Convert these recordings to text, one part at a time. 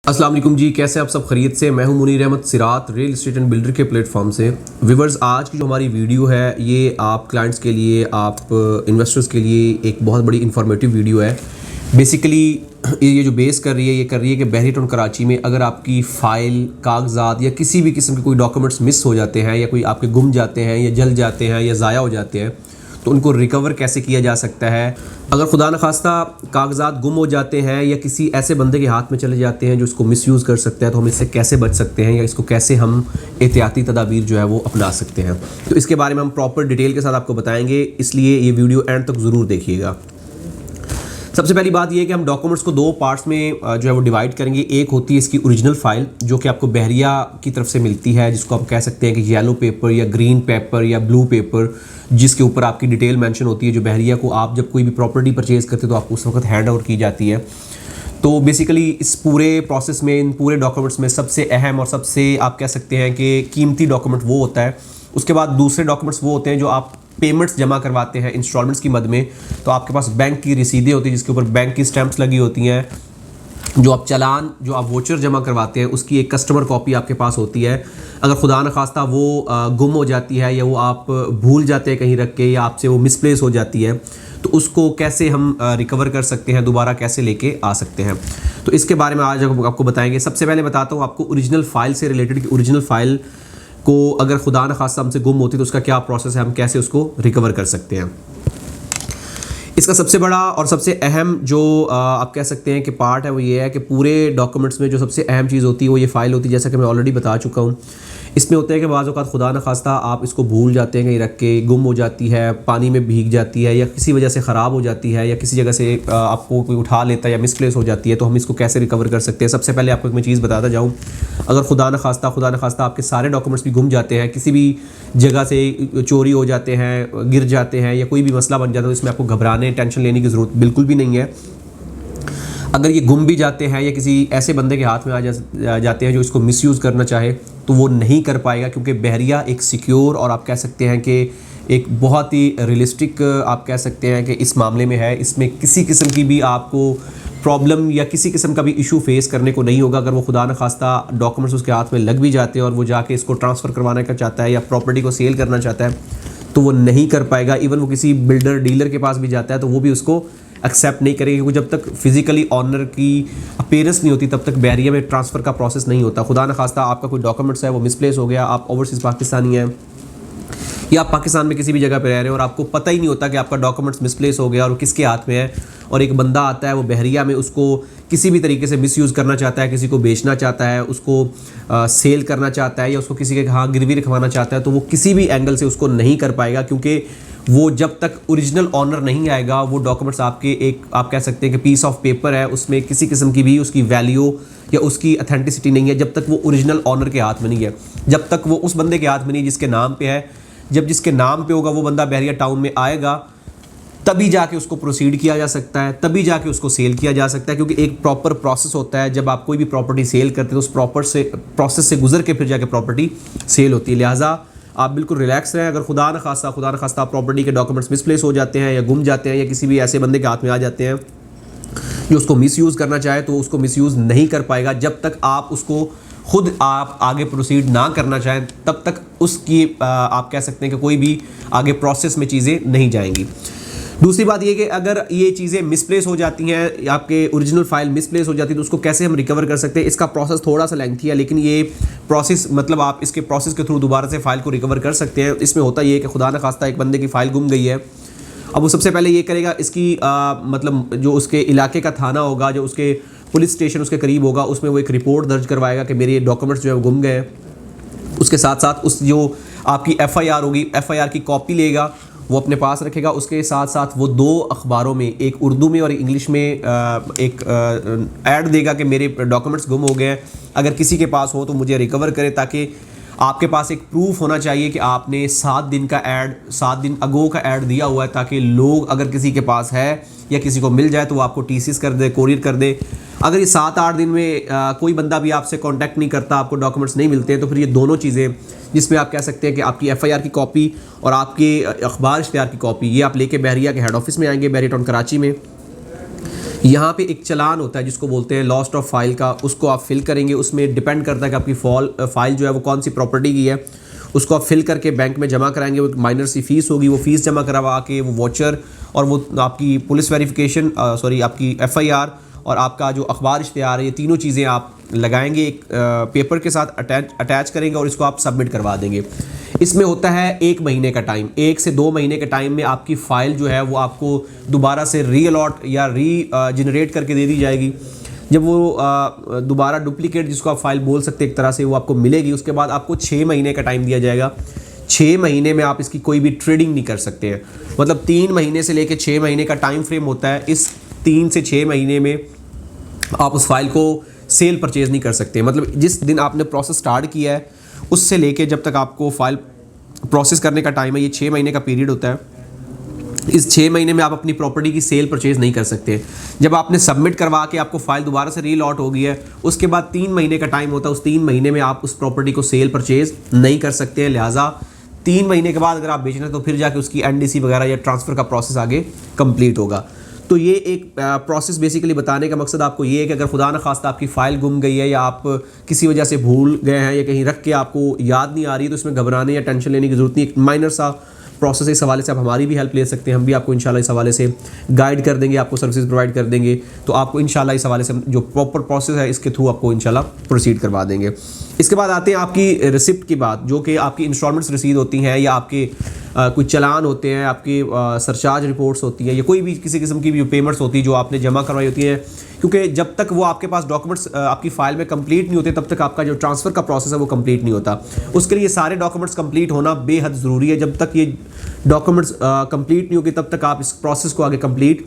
अस्सलाम वालेकुम जी, कैसे आप सब खैरियत से। मैं हूं मुनीर अहमद सिरात रियल एस्टेट एंड बिल्डर के प्लेटफॉर्म से। व्यूअर्स, आज की जो हमारी वीडियो है ये आप क्लाइंट्स के लिए, आप इन्वेस्टर्स के लिए एक बहुत बड़ी इंफॉर्मेटिव वीडियो है। बेसिकली ये जो बेस कर रही है, ये कर रही है कि बहरी टाउन कराची में अगर आपकी फ़ाइल, कागजात या किसी भी किस्म के कोई डॉक्यूमेंट्स मिस हो जाते हैं या कोई आपके गुम जाते हैं या जल जाते हैं या ज़ाया हो जाते हैं, तो उनको रिकवर कैसे किया जा सकता है। अगर खुदा न खास्ता कागजात गुम हो जाते हैं या किसी ऐसे बंदे के हाथ में चले जाते हैं जो इसको मिसयूज़ कर सकता है, तो हम इससे कैसे बच सकते हैं या इसको कैसे हम एहतियाती तदाबीर जो है वो अपना सकते हैं। तो इसके बारे में हम प्रॉपर डिटेल के साथ आपको बताएंगे, इसलिए ये वीडियो एंड तक ज़रूर देखिएगा। सबसे पहली बात यह है कि हम डॉक्यूमेंट्स को दो पार्ट्स में जो है वो डिवाइड करेंगे। एक होती है इसकी ओरिजिनल फाइल जो कि आपको बहरिया की तरफ से मिलती है, जिसको आप कह सकते हैं कि येलो पेपर या ग्रीन पेपर या ब्लू पेपर, जिसके ऊपर आपकी डिटेल मेंशन होती है, जो बहरिया को आप जब कोई भी प्रॉपर्टी परचेज करते हो तो आपको उस वक्त हैंड ओवर की जाती है। तो बेसिकली इस पूरे प्रोसेस में, इन पूरे डॉक्यूमेंट्स में सबसे अहम और सबसे आप कह सकते हैं कि कीमती डॉक्यूमेंट वो होता है। उसके बाद दूसरे डॉक्यूमेंट्स वो होते हैं जो आप पेमेंट्स जमा करवाते हैं इंस्टॉलमेंट्स की मद में, तो आपके पास बैंक की रसीदें होती हैं जिसके ऊपर बैंक की स्टैंप्स लगी होती हैं। जो आप चालान, जो आप वोचर जमा करवाते हैं, उसकी एक कस्टमर कॉपी आपके पास होती है। अगर खुदा न खास्ता वो गुम हो जाती है या वो आप भूल जाते हैं कहीं रख के या आपसे वो मिसप्लेस हो जाती है, तो उसको कैसे हम रिकवर कर सकते हैं, दोबारा कैसे लेके आ सकते हैं, तो इसके बारे में आज आपको बताएंगे। सबसे पहले बताता हूँ आपको ओरिजिनल फाइल से रिलेटेड कि ओरिजिनल फाइल को अगर खुदा न खास्ता हमसे गुम होती है तो उसका क्या प्रोसेस है, हम कैसे उसको रिकवर कर सकते हैं। इसका सबसे बड़ा और सबसे अहम जो आप कह सकते हैं कि पार्ट है वो ये है कि पूरे डॉक्यूमेंट्स में जो सबसे अहम चीज़ होती है वो ये फ़ाइल होती है, जैसा कि मैं ऑलरेडी बता चुका हूँ। इसमें होता है कि बाज़ औक़ात खुदा न खास्ता आप इसको भूल जाते हैं, कहीं रख के गुम हो जाती है, पानी में भीग जाती है या किसी वजह से ख़राब हो जाती है या किसी जगह से आपको कोई उठा लेता है या मिसप्लेस हो जाती है, तो हम इसको कैसे रिकवर कर सकते हैं। सबसे पहले आपको एक मैं चीज़ बताता जाऊँ, अगर खुदा न खास्ता आपके सारे डॉक्यूमेंट्स भी गुम जाते हैं, किसी भी जगह से चोरी हो जाते हैं, गिर जाते हैं या कोई भी मसला बन जाता है, तो इसमें आपको घबराने, टेंशन लेने की ज़रूरत बिल्कुल भी नहीं है। अगर ये गुम भी जाते हैं या किसी ऐसे बंदे के हाथ में आ जाते हैं जो इसको मिसयूज़ करना चाहे, तो वो नहीं कर पाएगा, क्योंकि बहरिया एक सिक्योर और आप कह सकते हैं कि एक बहुत ही रियलिस्टिक आप कह सकते हैं कि इस मामले में है। इसमें किसी किस्म की भी आपको प्रॉब्लम या किसी किस्म का भी इशू फेस करने को नहीं होगा। अगर वो खुदा न खास्ता डॉक्यूमेंट्स उसके हाथ में लग भी जाते हैं और वो जाके इसको ट्रांसफ़र करवाने का चाहता है या प्रॉपर्टी को सेल करना चाहता है, तो वो नहीं कर पाएगा। इवन वो किसी बिल्डर डीलर के पास भी जाता है तो वो भी उसको एक्सेप्ट नहीं करेंगे, क्योंकि जब तक फिजिकली ऑनर की अपीयरेंस नहीं होती तब तक बहरिया में ट्रांसफ़र का प्रोसेस नहीं होता। खुदा न खास्ता आपका कोई डॉक्यूमेंट्स है वो मिसप्लेस हो गया, आप ओवरसीज़ पाकिस्तानी हैं या आप पाकिस्तान में किसी भी जगह पर रह रहे हो और आपको पता ही नहीं होता कि आपका डॉक्यूमेंट्स मिसप्लेस हो गया और किसके हाथ में है, और एक बंदा आता है वो बहरिया में उसको किसी भी तरीके से मिसयूज़ करना चाहता है, किसी को बेचना चाहता है, उसको सेल करना चाहता है या उसको किसी के हाँ गिरवी रखवाना चाहता है, तो वो किसी भी एंगल से उसको नहीं कर पाएगा, क्योंकि वो जब तक ओरिजिनल ऑनर नहीं आएगा, वो डॉक्यूमेंट्स आपके एक आप कह सकते हैं कि पीस ऑफ पेपर है, उसमें किसी किस्म की भी उसकी वैल्यू या उसकी अथेंटिसिटी नहीं है जब तक वो ओरिजिनल ऑनर के हाथ में नहीं है, जब तक वो उस बंदे के हाथ में नहीं जिसके नाम पे है। जब जिसके नाम पे होगा वो बंदा बहरिया टाउन में आएगा, तभी जाके उसको प्रोसीड किया जा सकता है, तभी जाके उसको सेल किया जा सकता है, क्योंकि एक प्रॉपर प्रोसेस होता है। जब आप कोई भी प्रॉपर्टी सेल करते हैं तो उस प्रोसेस से गुजर के फिर जाके प्रॉपर्टी सेल होती है। लिहाजा आप बिल्कुल रिलैक्स रहें। अगर खुदा न खास्ता प्रॉपर्टी के डॉक्यूमेंट्स मिसप्लेस हो जाते हैं या गुम जाते हैं या किसी भी ऐसे बंदे के हाथ में आ जाते हैं जो उसको मिसयूज़ करना चाहे, तो उसको मिसयूज़ नहीं कर पाएगा जब तक आप उसको खुद आप आगे प्रोसीड ना करना चाहें, तब तक उसकी आप कह सकते हैं कि कोई भी आगे प्रोसेस में चीज़ें नहीं जाएंगी। दूसरी बात ये कि अगर ये चीज़ें मिसप्लेस हो जाती हैं, आपके ओरिजिनल फाइल मिसप्लेस हो जाती है, तो उसको कैसे हम रिकवर कर सकते हैं। इसका प्रोसेस थोड़ा सा लेंथी है, लेकिन ये प्रोसेस मतलब आप इसके प्रोसेस के थ्रू दोबारा से फ़ाइल को रिकवर कर सकते हैं। इसमें होता ये है कि खुदा न खास्ता एक बंदे की फ़ाइल गुम गई है, अब वो सबसे पहले ये करेगा, इसकी मतलब जो उसके इलाके का थाना होगा, जो उसके पुलिस स्टेशन उसके करीब होगा, उसमें वो एक रिपोर्ट दर्ज करवाएगा कि मेरे डॉक्यूमेंट्स जो है वो गुम गए हैं। उसके साथ साथ उस जो आपकी FIR होगी, FIR की कॉपी लेगा, वो अपने पास रखेगा। उसके साथ साथ वो दो अखबारों में, एक उर्दू में और इंग्लिश में एक ऐड देगा कि मेरे डॉक्यूमेंट्स गुम हो गए हैं, अगर किसी के पास हो तो मुझे रिकवर करे, ताकि आपके पास एक प्रूफ होना चाहिए कि आपने 7 दिन का ऐड, 7 दिन अगो का ऐड दिया हुआ है, ताकि लोग अगर किसी के पास है या किसी को मिल जाए तो वो आपको TCS कर दे, कोरियर कर दे। अगर ये 7-8 दिन में कोई बंदा भी आपसे कांटेक्ट नहीं करता, आपको डॉक्यूमेंट्स नहीं मिलते, तो फिर ये दोनों चीज़ें, जिसमें आप कह सकते हैं कि आपकी FIR की कॉपी और आपके अखबार इश्तिहार की कॉपी, ये आप लेके बहरिया के हेड ऑफिस में आएंगे, बहरिया टाउन कराची में। यहाँ पे एक चालान होता है जिसको बोलते हैं लॉस्ट ऑफ फाइल का, उसको आप फिल करेंगे। उसमें डिपेंड करता है कि आपकी फाइल जो है वो कौन सी प्रॉपर्टी की है। उसको आप फिल करके बैंक में जमा कराएंगे। वो माइनर सी फीस होगी, वो फीस जमा करवा के वो वॉचर और वो आपकी पुलिस वेरिफिकेशन आपकी FIR और आपका जो अखबार इश्तिहार है, ये तीनों चीज़ें आप लगाएंगे, एक पेपर के साथ अटैच करेंगे और इसको आप सबमिट करवा देंगे। इसमें होता है 1 महीने का टाइम। 1 से 2 महीने के टाइम में आपकी फ़ाइल जो है वो आपको दोबारा से री अलॉट या जनरेट करके दे दी जाएगी। जब वो दोबारा डुप्लीकेट, जिसको आप फाइल बोल सकते हैं एक तरह से, वो आपको मिलेगी। उसके बाद आपको 6 महीने का टाइम दिया जाएगा। 6 महीने में आप इसकी कोई भी ट्रेडिंग नहीं कर सकते हैं। मतलब 3 महीने से लेकर 6 महीने का टाइम फ्रेम होता है। इस 3 से 6 महीने में आप उस फाइल को सेल परचेज़ नहीं कर सकते। मतलब जिस दिन आपने प्रोसेस स्टार्ट किया है उससे लेके जब तक आपको फाइल प्रोसेस करने का टाइम है, ये 6 महीने का पीरियड होता है। इस 6 महीने में आप अपनी प्रॉपर्टी की सेल परचेज़ नहीं कर सकते। जब आपने सबमिट करवा के आपको फाइल दोबारा से रीलॉट हो गई है, उसके बाद 3 महीने का टाइम होता है। उस 3 महीने में आप उस प्रॉपर्टी को सेल परचेज़ नहीं कर सकते हैं। लिहाजा 3 महीने के बाद अगर आप बेचना है तो फिर जाके उसकी NDC वगैरह या ट्रांसफ़र का प्रोसेस आगे कंप्लीट होगा। तो ये एक प्रोसेस बेसिकली बताने का मकसद आपको ये है कि अगर खुदा न खास्ता आपकी फ़ाइल गुम गई है या आप किसी वजह से भूल गए हैं या कहीं रख के आपको याद नहीं आ रही है, तो इसमें घबराने या टेंशन लेने की ज़रूरत नहीं। एक माइनर सा प्रोसेस है। इस हवाले से आप हमारी भी हेल्प ले सकते हैं। हम भी आपको इंशाल्लाह इस हवाले से गाइड कर देंगे, आपको सर्विसेज प्रोवाइड कर देंगे। तो आपको इंशाल्लाह इस हवाले से जो प्रॉपर प्रोसेस है इसके थ्रू आपको इंशाल्लाह प्रोसीड करवा देंगे। इसके बाद आते हैं आपकी रिसिप्ट की बात, जो कि आपकी इंस्टॉलमेंट्स रसीद होती हैं या आपके कुछ चलान होते हैं, आपकी सरचार्ज रिपोर्ट्स होती हैं या कोई भी किसी किस्म की भी पेमेंट्स होती है जो आपने जमा करवाई होती हैं। क्योंकि जब तक वो आपके पास डॉक्यूमेंट्स आपकी फ़ाइल में कंप्लीट नहीं होते तब तक आपका जो ट्रांसफ़र का प्रोसेस है वो कंप्लीट नहीं होता। उसके लिए सारे डॉक्यूमेंट्स कंप्लीट होना बेहद ज़रूरी है। जब तक ये डॉक्यूमेंट्स कंप्लीट नहीं होगी तब तक आप इस प्रोसेस को आगे कंप्लीट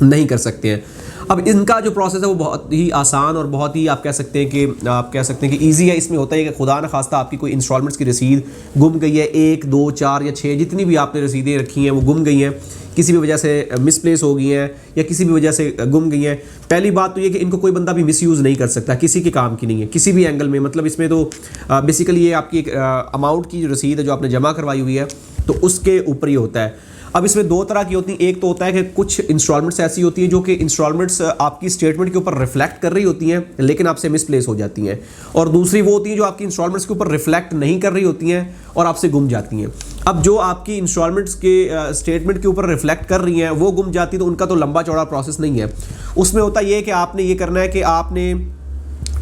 नहीं कर सकते हैं। अब इनका जो प्रोसेस है वो बहुत ही आसान और बहुत ही आप कह सकते हैं कि ईजी है। इसमें होता है कि खुदा न खास्ता आपकी कोई इंस्टॉलमेंट्स की रसीद गुम गई है, 1, 2, 4 या 6 जितनी भी आपने रसीदें रखी हैं वो गुम गई हैं, किसी भी वजह से मिसप्लेस हो गई हैं या किसी भी वजह से गुम गई हैं। पहली बात तो ये कि इनको कोई बंदा भी मिसयूज़ नहीं कर सकता, किसी के काम की नहीं है किसी भी एंगल में। मतलब इसमें तो बेसिकली ये आपकी एक अमाउंट की जो रसीद है जो आपने जमा करवाई हुई है तो उसके ऊपर ही होता है। अब इसमें 2 तरह की होती हैं। एक तो होता है कि कुछ इंस्टॉलमेंट्स ऐसी होती हैं जो कि इंस्टॉलमेंट्स आपकी स्टेटमेंट के ऊपर रिफ्लेक्ट कर रही होती हैं लेकिन आपसे मिसप्लेस हो जाती हैं, और दूसरी वो होती हैं जो आपकी इंस्टॉलमेंट्स के ऊपर रिफ्लेक्ट नहीं कर रही होती हैं और आपसे गुम जाती हैं। अब जो आपकी इंस्टॉलमेंट्स के स्टेटमेंट के ऊपर रिफ्लेक्ट कर रही हैं वो गुम जाती, तो उनका तो लंबा चौड़ा प्रोसेस नहीं है। उसमें होता ये है कि आपने ये करना है कि आपने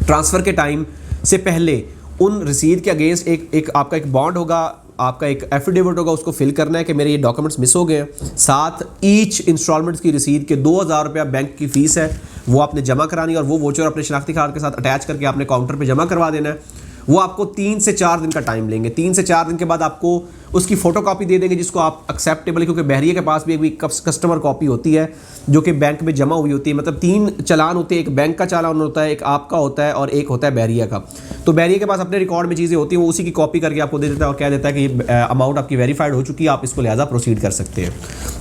ट्रांसफ़र के टाइम से पहले उन रसीद के अगेंस्ट एक आपका एक बॉन्ड होगा, आपका एक एफिडेविट होगा, उसको फिल करना है कि मेरे ये डॉक्यूमेंट्स मिस हो गए हैं। साथ ईच इंस्टॉलमेंट्स की रसीद के 2000 रुपया बैंक की फ़ीस है वो आपने जमा करानी और वो वोचर अपने शनाख्ती कार्ड के साथ अटैच करके आपने काउंटर पे जमा करवा देना है। वो आपको 3 से 4 दिन का टाइम लेंगे। 3 से 4 दिन के बाद आपको उसकी फ़ोटो कॉपी दे देंगे जिसको आप एक्सेप्टेबल है, क्योंकि बहरिया के पास भी एक कस्टमर कॉपी होती है जो कि बैंक में जमा हुई होती है। मतलब 3 चालान होते हैं, एक बैंक का चालान होता है, एक आपका होता है और एक होता है बहरिया का। तो बहरिया के पास अपने रिकॉर्ड में चीज़ें होती हैं, वो उसी की कॉपी करके आपको दे देता है और कह देता है कि ये अमाउंट आपकी वेरीफाइड हो चुकी है, आप इसको लिहाजा प्रोसीड कर सकते हैं।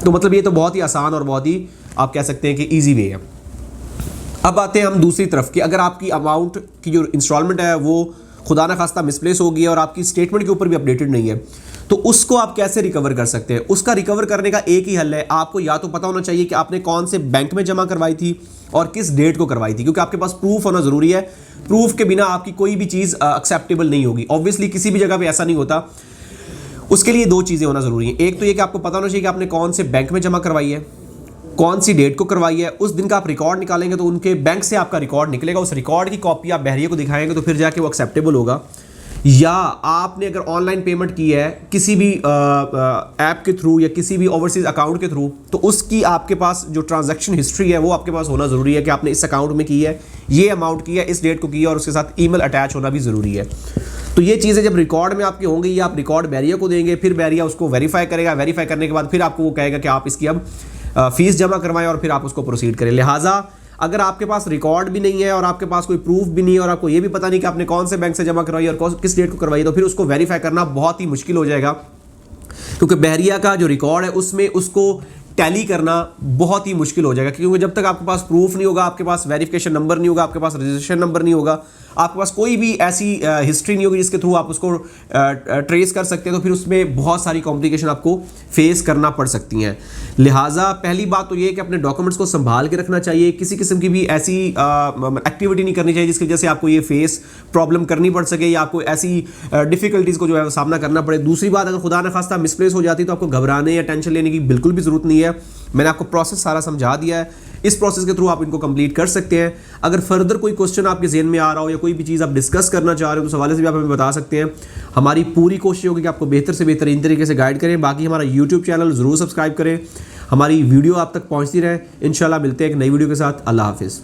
तो मतलब ये तो बहुत ही आसान और बहुत ही आप कह सकते हैं कि ईजी वे है। अब आते हैं हम दूसरी तरफ कि अगर आपकी अमाउंट की जो इंस्टॉलमेंट है वो खुदा न खास्ता मिसप्लेस हो गई है और आपकी स्टेटमेंट के ऊपर भी अपडेटेड नहीं है, तो उसको आप कैसे रिकवर कर सकते हैं? उसका रिकवर करने का एक ही हल है। आपको या तो पता होना चाहिए कि आपने कौन से बैंक में जमा करवाई थी और किस डेट को करवाई थी, क्योंकि आपके पास प्रूफ होना ज़रूरी है। प्रूफ के बिना आपकी कोई भी चीज़ एक्सेप्टेबल नहीं होगी। ऑब्वियसली किसी भी जगह पर ऐसा नहीं होता। उसके लिए 2 चीज़ें होना ज़रूरी है। एक तो ये कि आपको पता होना चाहिए कि आपने कौन से बैंक में जमा करवाई है, कौन सी डेट को करवाई है। उस दिन का आप रिकॉर्ड निकालेंगे तो उनके बैंक से आपका रिकॉर्ड निकलेगा। उस रिकॉर्ड की कॉपी आप बहरिया को दिखाएंगे तो फिर जाके वो एक्सेप्टेबल होगा। या आपने अगर ऑनलाइन पेमेंट की है किसी भी ऐप के थ्रू या किसी भी ओवरसीज अकाउंट के थ्रू, तो उसकी आपके पास जो ट्रांजैक्शन हिस्ट्री है वो आपके पास होना ज़रूरी है कि आपने इस अकाउंट में की है, ये अमाउंट की है, इस डेट को की है, और उसके साथ ईमेल अटैच होना भी ज़रूरी है। तो ये चीज़ें जब रिकॉर्ड में आपकी होंगी, ये आप रिकॉर्ड बहरिया को देंगे, फिर बहरिया उसको वेरीफाई करेगा। वेरीफाई करने के बाद फिर आपको वो कहेगा कि आप इसकी अब फीस जमा करवाएं और फिर आप उसको प्रोसीड करें। लिहाजा अगर आपके पास रिकॉर्ड भी नहीं है और आपके पास कोई प्रूफ भी नहीं है और आपको ये भी पता नहीं कि आपने कौन से बैंक से जमा करवाई और किस डेट को करवाई, तो फिर उसको वेरीफाई करना बहुत ही मुश्किल हो जाएगा, क्योंकि बहरिया का जो रिकॉर्ड है उसमें उसको टैली करना बहुत ही मुश्किल हो जाएगा। क्योंकि जब तक आपके पास प्रूफ नहीं होगा, आपके पास वेरिफिकेशन नंबर नहीं होगा, आपके पास रजिस्ट्रेशन नंबर नहीं होगा, आपके पास कोई भी ऐसी हिस्ट्री नहीं होगी जिसके थ्रू आप उसको ट्रेस कर सकते हैं, तो फिर उसमें बहुत सारी कॉम्प्लिकेशन आपको फेस करना पड़ सकती हैं। लिहाजा पहली बात तो ये है कि अपने डॉक्यूमेंट्स को संभाल के रखना चाहिए, किसी किस्म की भी ऐसी एक्टिविटी नहीं करनी चाहिए जिसकी वजह से आपको ये फेस प्रॉब्लम करनी पड़ सके या आपको ऐसी डिफिकल्टीज को जो है सामना करना पड़े। दूसरी बात, अगर खुदा न खास्ता मिसप्लेस हो जाती तो आपको घबराने या टेंशन लेने की बिल्कुल भी जरूरत नहीं है। मैंने आपको प्रोसेस सारा समझा दिया है, इस प्रोसेस के थ्रू आप इनको कंप्लीट कर सकते हैं। अगर फर्दर कोई क्वेश्चन आपके जहन में आ रहा हो या कोई भी चीज़ आप डिस्कस करना चाह रहे हो तो उस हवाले से भी आप हमें बता सकते हैं। हमारी पूरी कोशिश होगी कि आपको बेहतर से बेहतर इन तरीके से गाइड करें। बाकी हमारा यूट्यूब चैनल ज़रूर सब्सक्राइब करें, हमारी वीडियो आप तक पहुँचती रहे। इंशाल्लाह मिलते हैं एक नई वीडियो के साथ। अल्लाह हाफिज़।